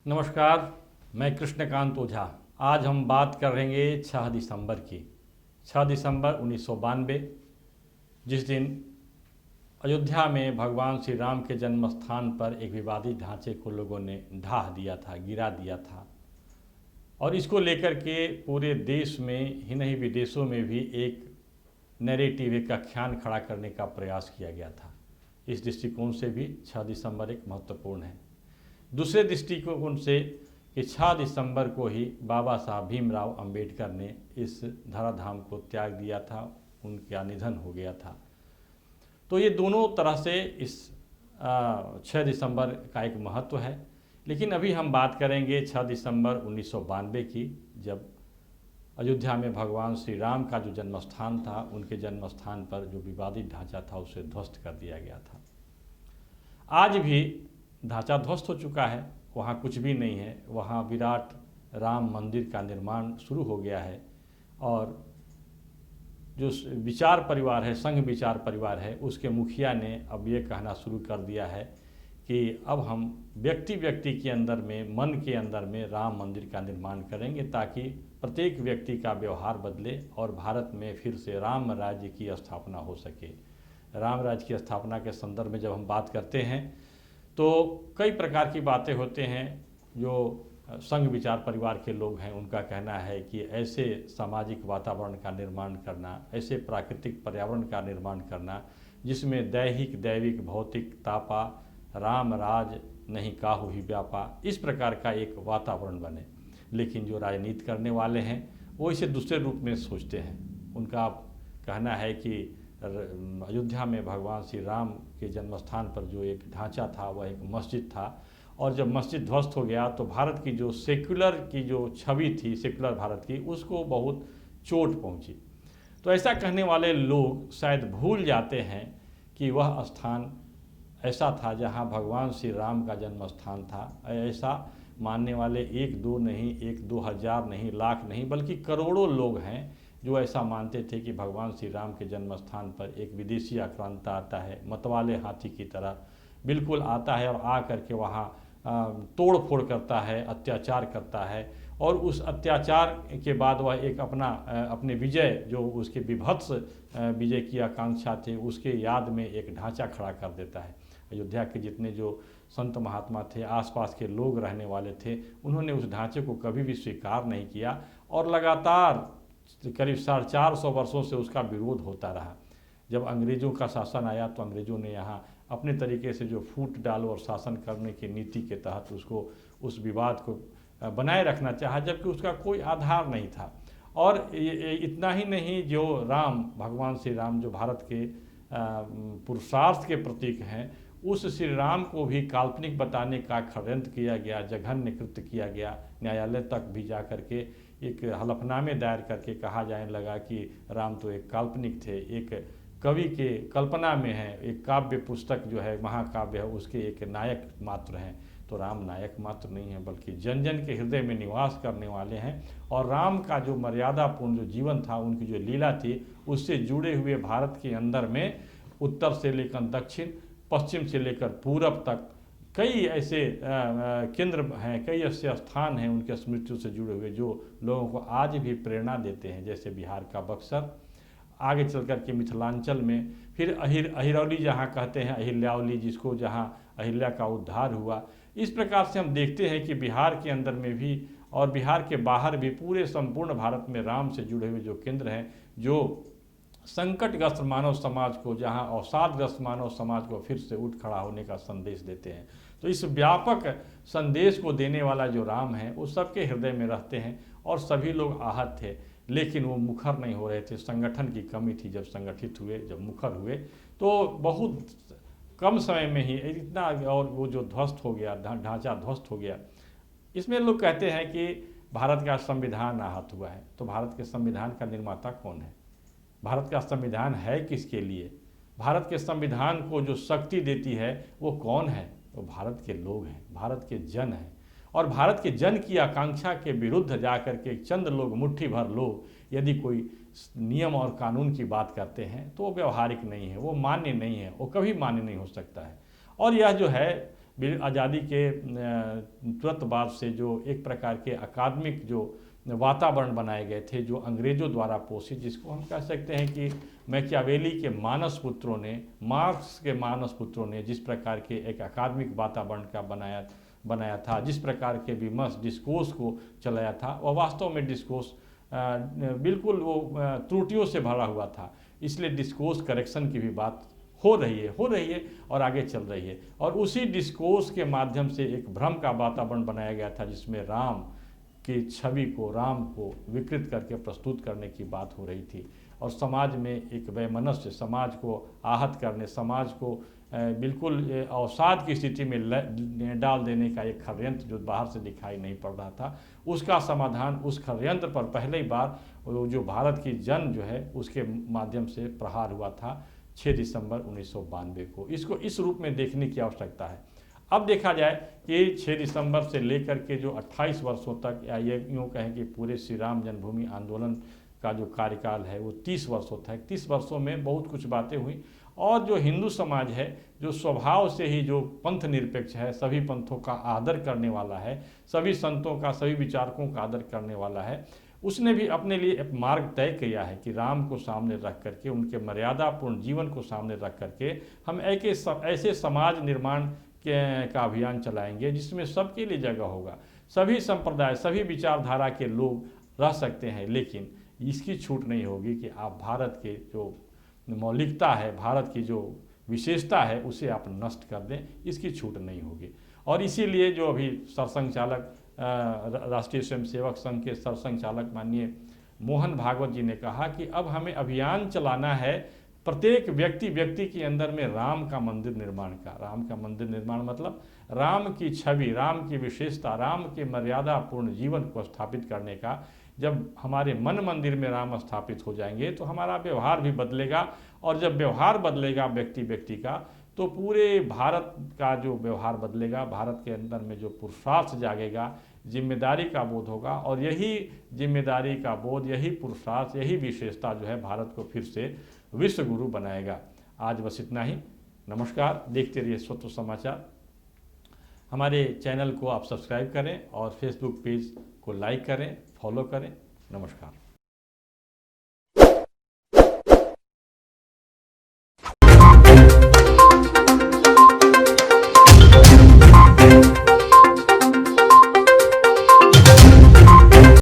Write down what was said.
नमस्कार, मैं कृष्णकांत ओझा। आज हम बात करेंगे 6 दिसंबर की। 6 दिसंबर 1992, जिस दिन अयोध्या में भगवान श्री राम के जन्म स्थान पर एक विवादित ढांचे को लोगों ने ढा दिया था, गिरा दिया था। और इसको लेकर के पूरे देश में ही नहीं विदेशों में भी एक नैरेटिव, एक आख्यान खड़ा करने का प्रयास किया गया था। इस दृष्टिकोण से भी 6 दिसंबर एक महत्वपूर्ण है। दूसरे दृष्टिकोण से कि 6 दिसंबर को ही बाबा साहब भीमराव अंबेडकर ने इस धराधाम को त्याग दिया था, उनका निधन हो गया था। तो ये दोनों तरह से इस 6 दिसंबर का एक महत्व है। लेकिन अभी हम बात करेंगे 6 दिसंबर 1992 की, जब अयोध्या में भगवान श्री राम का जो जन्म स्थान था, उनके जन्म स्थान पर जो विवादित ढांचा था उसे ध्वस्त कर दिया गया था। आज भी ढांचा ध्वस्त हो चुका है, वहाँ कुछ भी नहीं है। वहाँ विराट राम मंदिर का निर्माण शुरू हो गया है और जो विचार परिवार है, संघ विचार परिवार है, उसके मुखिया ने अब ये कहना शुरू कर दिया है कि अब हम व्यक्ति व्यक्ति के अंदर में, मन के अंदर में राम मंदिर का निर्माण करेंगे ताकि प्रत्येक व्यक्ति का व्यवहार बदले और भारत में फिर से राम राज्य की स्थापना हो सके। राम राज्य की स्थापना के संदर्भ में जब हम बात करते हैं तो कई प्रकार की बातें होते हैं। जो संघ विचार परिवार के लोग हैं, उनका कहना है कि ऐसे सामाजिक वातावरण का निर्माण करना, ऐसे प्राकृतिक पर्यावरण का निर्माण करना जिसमें दैहिक दैविक भौतिक तापा, राम राज नहीं काहू ही व्यापा, इस प्रकार का एक वातावरण बने। लेकिन जो राजनीति करने वाले हैं वो इसे दूसरे रूप में सोचते हैं। उनका कहना है कि अयोध्या में भगवान श्री राम के जन्म स्थान पर जो एक ढांचा था वह एक मस्जिद था, और जब मस्जिद ध्वस्त हो गया तो भारत की जो सेक्युलर की जो छवि थी, सेक्युलर भारत की, उसको बहुत चोट पहुंची। तो ऐसा कहने वाले लोग शायद भूल जाते हैं कि वह स्थान ऐसा था जहां भगवान श्री राम का जन्म स्थान था। ऐसा मानने वाले एक दो नहीं, एक दो हज़ार नहीं, लाख नहीं, बल्कि करोड़ों लोग हैं जो ऐसा मानते थे कि भगवान श्री राम के जन्म स्थान पर एक विदेशी आक्रांता आता है, मतवाले हाथी की तरह बिल्कुल आता है और आ करके वहाँ तोड़ फोड़ करता है, अत्याचार करता है, और उस अत्याचार के बाद वह एक अपने विजय, जो उसके विभत्स विजय की आकांक्षा थे, उसके याद में एक ढांचा खड़ा कर देता है। अयोध्या के जितने जो संत महात्मा थे, आसपास के लोग रहने वाले थे, उन्होंने उस ढांचे को कभी भी स्वीकार नहीं किया और लगातार करीब 450 वर्षों से उसका विरोध होता रहा। जब अंग्रेज़ों का शासन आया तो अंग्रेज़ों ने यहाँ अपने तरीके से जो फूट डाल और शासन करने की नीति के तहत उसको, उस विवाद को बनाए रखना चाहा, जबकि उसका कोई आधार नहीं था। और इतना ही नहीं, जो राम, भगवान श्री राम जो भारत के पुरुषार्थ के प्रतीक हैं, उस श्री राम को भी काल्पनिक बताने का षड्यंत्र किया गया, जघन्य कृत्य किया गया। न्यायालय तक भी जा करके एक हलफनामे दायर करके कहा जाने लगा कि राम तो एक काल्पनिक थे, एक कवि के कल्पना में है, एक काव्य पुस्तक जो है, महाकाव्य है, उसके एक नायक मात्र हैं। तो राम नायक मात्र नहीं है, बल्कि जन जन के हृदय में निवास करने वाले हैं। और राम का जो मर्यादापूर्ण जो जीवन था, उनकी जो लीला थी, उससे जुड़े हुए भारत के अंदर में उत्तर से लेकर दक्षिण, पश्चिम से लेकर पूरब तक कई ऐसे केंद्र हैं, कई ऐसे स्थान हैं उनके स्मृतियों से जुड़े हुए, जो लोगों को आज भी प्रेरणा देते हैं। जैसे बिहार का बक्सर, आगे चल कर के मिथिलांचल में, फिर अहिरौली जहाँ कहते हैं, अहिल्यावली जिसको, जहाँ अहिल्या का उद्धार हुआ। इस प्रकार से हम देखते हैं कि बिहार के अंदर में भी और बिहार के बाहर भी पूरे संपूर्ण भारत में राम से जुड़े हुए जो केंद्र हैं, जो संकटग्रस्त मानव समाज को, जहां अवसादग्रस्त मानव समाज को फिर से उठ खड़ा होने का संदेश देते हैं। तो इस व्यापक संदेश को देने वाला जो राम है वो सबके हृदय में रहते हैं और सभी लोग आहत थे, लेकिन वो मुखर नहीं हो रहे थे। संगठन की कमी थी। जब संगठित हुए, जब मुखर हुए, तो बहुत कम समय में ही इतना, और वो जो ध्वस्त हो गया, ढांचा ध्वस्त हो गया। इसमें लोग कहते हैं कि भारत का संविधान आहत हुआ है। तो भारत के संविधान का निर्माता कौन है? भारत का संविधान है किसके लिए? भारत के संविधान को जो शक्ति देती है वो कौन है? वो भारत के लोग हैं, भारत के जन हैं। और भारत के जन की आकांक्षा के विरुद्ध जाकर के चंद लोग, मुट्ठी भर लोग, यदि कोई नियम और कानून की बात करते हैं तो वो व्यवहारिक नहीं है, वो मान्य नहीं है, वो कभी मान्य नहीं हो सकता है। और यह जो है आज़ादी के तुरंत बाद से जो एक प्रकार के अकादमिक जो वातावरण बनाए गए थे, जो अंग्रेज़ों द्वारा पोषित, जिसको हम कह सकते हैं कि मैकियावेली के मानस पुत्रों ने, मार्क्स के मानस पुत्रों ने जिस प्रकार के एक अकादमिक वातावरण का बनाया था, जिस प्रकार के विमर्श डिस्कोर्स को चलाया था, वह वास्तव में डिस्कोर्स बिल्कुल वो त्रुटियों से भरा हुआ था। इसलिए डिस्कोर्स करेक्शन की भी बात हो रही है और आगे चल रही है। और उसी डिस्कोर्स के माध्यम से एक भ्रम का वातावरण बनाया गया था, जिसमें राम की छवि को, राम को विकृत करके प्रस्तुत करने की बात हो रही थी, और समाज में एक वैमनस्य, समाज को आहत करने, समाज को बिल्कुल अवसाद की स्थिति में डाल देने का एक षड्यंत्र जो बाहर से दिखाई नहीं पड़ रहा था, उसका समाधान उस षड्यंत्र पर पहली बार जो भारत की जन जो है उसके माध्यम से प्रहार हुआ था 6 दिसंबर 1992 को। इसको इस रूप में देखने की आवश्यकता है। अब देखा जाए कि 6 दिसंबर से लेकर के जो 28 वर्षों तक, या ये यूँ कहें कि पूरे श्री राम जन्मभूमि आंदोलन का जो कार्यकाल है वो 30 वर्षों था। 30 वर्षों में बहुत कुछ बातें हुई, और जो हिंदू समाज है जो स्वभाव से ही जो पंथ निरपेक्ष है, सभी पंथों का आदर करने वाला है, सभी संतों का, सभी विचारकों का आदर करने वाला है, उसने भी अपने लिए एक मार्ग तय किया है कि राम को सामने रख करके, उनके मर्यादापूर्ण जीवन को सामने रख करके हम ऐसे समाज निर्माण का अभियान चलाएंगे जिसमें सबके लिए जगह होगा, सभी संप्रदाय, सभी विचारधारा के लोग रह सकते हैं, लेकिन इसकी छूट नहीं होगी कि आप भारत के जो मौलिकता है, भारत की जो विशेषता है, उसे आप नष्ट कर दें, इसकी छूट नहीं होगी। और इसीलिए जो अभी सरसंघ चालक, राष्ट्रीय स्वयंसेवक संघ के सरसंघ चालक माननीय मोहन भागवत जी ने कहा कि अब हमें अभियान चलाना है प्रत्येक व्यक्ति के अंदर में राम का मंदिर निर्माण का। राम का मंदिर निर्माण मतलब राम की छवि, राम की विशेषता, राम के मर्यादापूर्ण जीवन को स्थापित करने का। जब हमारे मन मंदिर में राम स्थापित हो जाएंगे तो हमारा व्यवहार भी बदलेगा, और जब व्यवहार बदलेगा व्यक्ति का, तो पूरे भारत का जो व्यवहार बदलेगा, भारत के अंदर में जो पुरुषार्थ जागेगा, जिम्मेदारी का बोध होगा, और यही जिम्मेदारी का बोध, यही पुरुषार्थ, यही विशेषता जो है भारत को फिर से विश्व गुरु बनाएगा। आज बस इतना ही। नमस्कार। देखते रहिए स्वतः समाचार। हमारे चैनल को आप सब्सक्राइब करें और फेसबुक पेज को लाइक करें, फॉलो करें। नमस्कार।